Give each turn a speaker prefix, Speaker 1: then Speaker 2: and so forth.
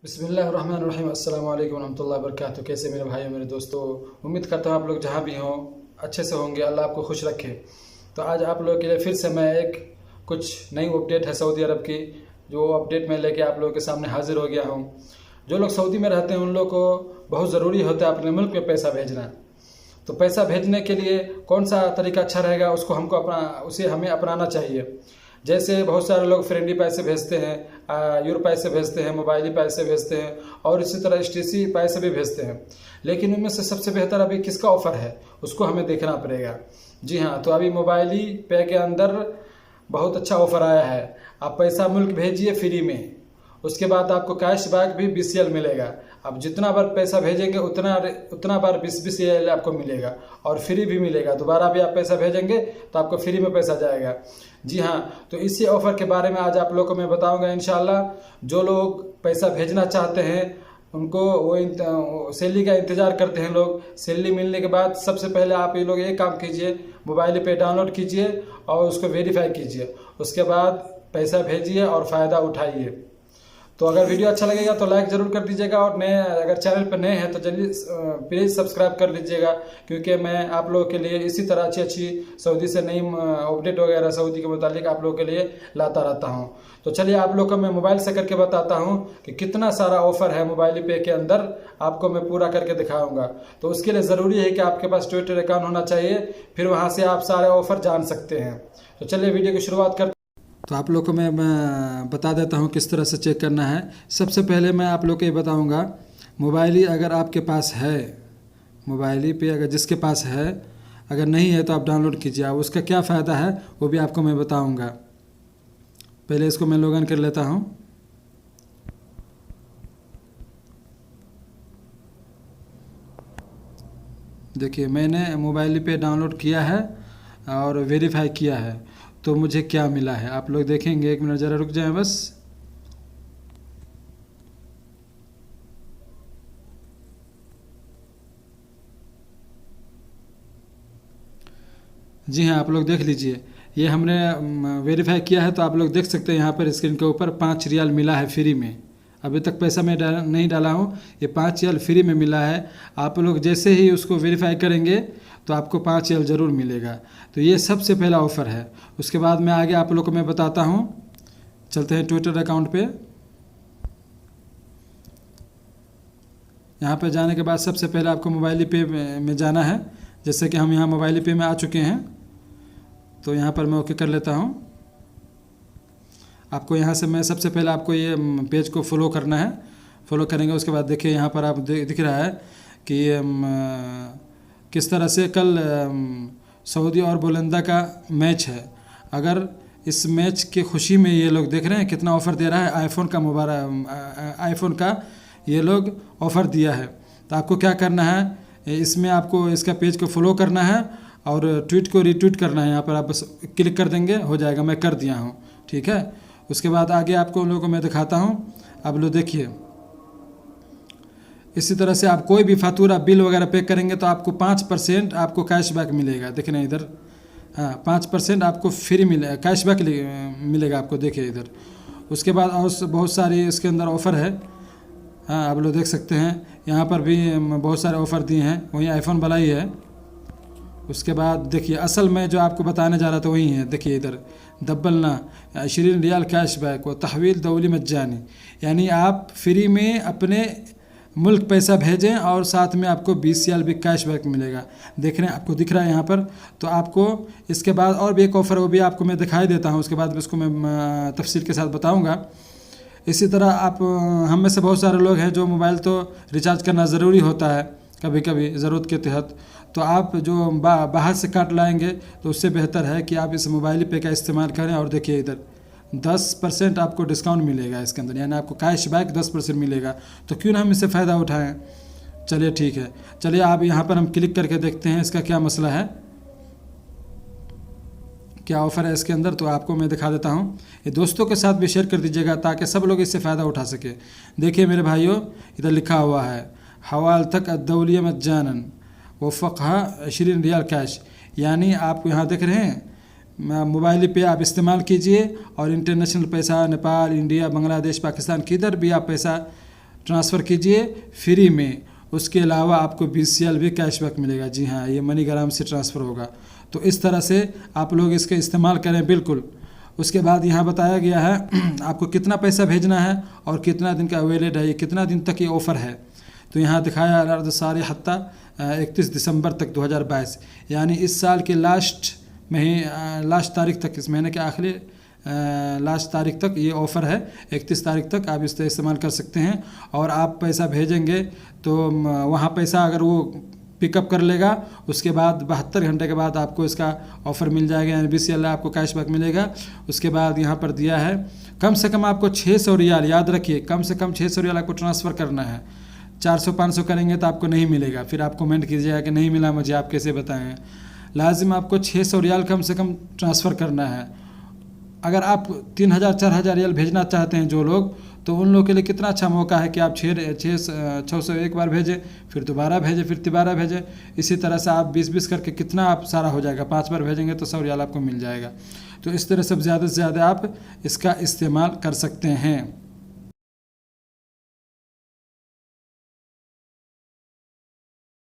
Speaker 1: बिस्मिल्लाहिर्रहमानिर्रहीम। अस्सलाम वालेकुम रहमतुल्लाहि व बरकातहू। कैसे मेरे भाइयों मेरे दोस्तों, उम्मीद करता हूँ आप लोग जहाँ भी हों अच्छे से होंगे। अल्लाह आपको खुश रखे। तो आज आप लोगों के लिए फिर से मैं एक कुछ नई अपडेट है सऊदी अरब की, जो अपडेट मैं लेके आप लोगों के सामने हाजिर हो गया हूँ। जो लोग सऊदी में रहते हैं उन लोग को बहुत ज़रूरी होता है अपने मुल्क में पैसा भेजना। तो पैसा भेजने के लिए कौन सा तरीका अच्छा रहेगा, उसे हमें अपनाना चाहिए। जैसे बहुत सारे लोग फ्रेंडली पैसे भेजते हैं, यूरो पैसे भेजते हैं, मोबाइली पैसे भेजते हैं और इसी तरह एसटीसी पैसे भी भेजते हैं। लेकिन उनमें से सबसे बेहतर अभी किसका ऑफ़र है उसको हमें देखना पड़ेगा। जी हाँ, तो अभी मोबाइली पे के अंदर बहुत अच्छा ऑफ़र आया है। आप पैसा मुल्क भेजिए फ्री में, उसके बाद आपको कैशबैक भी BCL मिलेगा। आप जितना बार पैसा भेजेंगे उतना बार 20 BCL आपको मिलेगा और फ्री भी मिलेगा। दोबारा भी आप पैसा भेजेंगे तो आपको फ्री में पैसा जाएगा। जी हाँ, तो इसी ऑफ़र के बारे में आज आप लोगों को मैं बताऊंगा इंशाल्लाह। जो लोग पैसा भेजना चाहते हैं उनको वो सैलरी का इंतज़ार करते हैं लोग। सैलरी मिलने के बाद सबसे पहले आप ये लोग एक काम कीजिए, मोबाइल पे डाउनलोड कीजिए और उसको वेरीफाई कीजिए। उसके बाद पैसा भेजिए और फ़ायदा उठाइए। तो अगर वीडियो अच्छा लगेगा तो लाइक ज़रूर कर दीजिएगा और अगर चैनल पर नए हैं तो जल्दी प्लीज़ सब्सक्राइब कर लीजिएगा, क्योंकि मैं आप लोगों के लिए इसी तरह अच्छी अच्छी सऊदी से नई अपडेट वगैरह सऊदी के मुतालिक आप लोगों के लिए लाता रहता हूं। तो चलिए आप लोग को मैं मोबाइल से करके बताता हूं कि कितना सारा ऑफ़र है मोबाइल पे के अंदर, आपको मैं पूरा करके दिखाऊँगा। तो उसके लिए ज़रूरी है कि आपके पास ट्विटर अकाउंट होना चाहिए, फिर वहाँ से आप सारे ऑफ़र जान सकते हैं। तो चलिए वीडियो की शुरुआत करते। तो आप लोग को मैं बता देता हूँ किस तरह से चेक करना है। सबसे पहले मैं आप लोग को ये बताऊँगा, मोबाइली अगर आपके पास है, मोबाइली पे अगर जिसके पास है, अगर नहीं है तो आप डाउनलोड कीजिए। अब उसका क्या फ़ायदा है वो भी आपको मैं बताऊँगा। पहले इसको मैं लॉगिन कर लेता हूँ। देखिए मैंने मोबाइल पे डाउनलोड किया है और वेरीफाई किया है, तो मुझे क्या मिला है आप लोग देखेंगे। एक मिनट ज़रा रुक जाएं बस। जी हाँ, आप लोग देख लीजिए, ये हमने वेरीफाई किया है। तो आप लोग देख सकते हैं यहाँ पर स्क्रीन के ऊपर 5 रियाल मिला है फ्री में। अभी तक पैसा मैं नहीं डाला हूँ, ये 5 रियाल फ्री में मिला है। आप लोग जैसे ही उसको वेरीफाई करेंगे तो आपको 5 रियाल ज़रूर मिलेगा। तो ये सबसे पहला ऑफ़र है। उसके बाद मैं आगे आप लोग को मैं बताता हूँ। चलते हैं ट्विटर अकाउंट पे। यहाँ पे जाने के बाद सबसे पहले आपको मोबाइल पे में जाना है। जैसे कि हम यहाँ मोबाइल पे में आ चुके हैं, तो यहाँ पर मैं ओके कर लेता हूँ। आपको यहाँ से मैं सबसे पहले आपको ये पेज को फॉलो करना है। फॉलो करेंगे उसके बाद देखिए यहाँ पर आप दिख रहा है कि किस तरह से कल सऊदी और बुलंदा का मैच है। अगर इस मैच की खुशी में ये लोग देख रहे हैं कितना ऑफ़र दे रहा है। आईफोन का ये लोग ऑफ़र दिया है। तो आपको क्या करना है, इसमें आपको इसका पेज को फॉलो करना है और ट्वीट को रीट्वीट करना है। यहाँ पर आप बस क्लिक कर देंगे, हो जाएगा। मैं कर दिया हूँ, ठीक है। उसके बाद आगे आपको उन लोगों को मैं दिखाता हूँ। आप लोग देखिए, इसी तरह से आप कोई भी फातूरा बिल वगैरह पे करेंगे तो आपको 5% आपको कैशबैक मिलेगा। देखें ना इधर, हाँ 5% आपको फ्री मिले कैशबैक मिलेगा आपको। देखिए इधर। उसके बाद और बहुत सारी इसके अंदर ऑफ़र है। हाँ आप लोग देख सकते हैं, यहाँ पर भी बहुत सारे ऑफ़र दिए हैं, वही आईफोन वाला ही है। उसके बाद देखिए असल में जो आपको बताने जा रहा था वही है। देखिए इधर दब्बलना 20 रियाल कैशबैक व तहवील दौली मज्जानी, यानी आप फ्री में अपने मुल्क पैसा भेजें और साथ में आपको 20 रियाल भी कैशबैक मिलेगा। देख रहे हैं, आपको दिख रहा है यहाँ पर। तो आपको इसके बाद और भी एक ऑफ़र, वो भी आपको मैं दिखाई देता हूँ। उसके बाद इसको मैं तफसील के साथ बताऊँगा। इसी तरह आप हम में से बहुत सारे लोग हैं जो मोबाइल तो रिचार्ज करना ज़रूरी होता है कभी कभी ज़रूरत के तहत। तो आप जो बाहर से काट लाएंगे तो उससे बेहतर है कि आप इस मोबाइल पे का इस्तेमाल करें। और देखिए इधर 10% आपको डिस्काउंट मिलेगा इसके अंदर, यानी आपको कैशबैक 10% मिलेगा। तो क्यों ना हम इससे फ़ायदा उठाएं। चलिए ठीक है, चलिए आप यहाँ पर हम क्लिक करके देखते हैं इसका क्या मसला है, क्या ऑफ़र है इसके अंदर। तो आपको मैं दिखा देता हूँ। ये दोस्तों के साथ भी शेयर कर दीजिएगा ताकि सब लोग इससे फ़ायदा उठा सके। देखिए मेरे भाइयों, इधर लिखा हुआ है हवाल तक अद्दौलिया मज्जानन वफ़क़हा 20 रियाल कैश, यानी आप यहाँ देख रहे हैं मोबाइल पे आप इस्तेमाल कीजिए और इंटरनेशनल पैसा नेपाल, इंडिया, बांग्लादेश, पाकिस्तान किधर भी आप पैसा ट्रांसफ़र कीजिए फ्री में। उसके अलावा आपको BCL भी कैशबैक मिलेगा। जी हाँ, ये मनीग्राम से ट्रांसफ़र होगा। तो इस तरह से आप लोग इसका इस्तेमाल करें बिल्कुल। उसके बाद यहाँ बताया गया है आपको कितना पैसा भेजना है और कितना दिन का वैलिड है, ये कितना दिन तक ये ऑफ़र है। तो यहाँ दिखाया अर्द सारी हत्ता 31 दिसंबर तक 2022, यानी इस साल के लास्ट तारीख तक, इस महीने के आखिरी लास्ट तारीख तक ये ऑफ़र है। 31 तारीख तक आप इसका इस्तेमाल कर सकते हैं। और आप पैसा भेजेंगे तो वहाँ पैसा अगर वो पिकअप कर लेगा, उसके बाद 72 घंटे के बाद आपको इसका ऑफ़र मिल जाएगा, यानी BCL आपको कैशबैक मिलेगा। उसके बाद यहाँ पर दिया है कम से कम आपको 600 रियाल, याद रखिए कम से कम 600 रियाल आपको ट्रांसफ़र करना है। 400-500 करेंगे तो आपको नहीं मिलेगा, फिर आप कमेंट कीजिएगा कि नहीं मिला मुझे, आप कैसे बताएं। लाजिम आपको 600 रियाल कम से कम ट्रांसफ़र करना है। अगर आप 3000-4000 रियाल भेजना चाहते हैं जो लोग, तो उन लोगों के लिए कितना अच्छा मौका है कि आप 600 एक बार भेजें, फिर दोबारा भेजें, फिर तिबारा भेजें। इसी तरह से आप 20-20 करके कितना आप सारा हो जाएगा, 5 बार भेजेंगे तो 100 रियाल आपको मिल जाएगा। तो इस तरह से ज़्यादा से ज़्यादा आप इसका इस्तेमाल कर सकते हैं।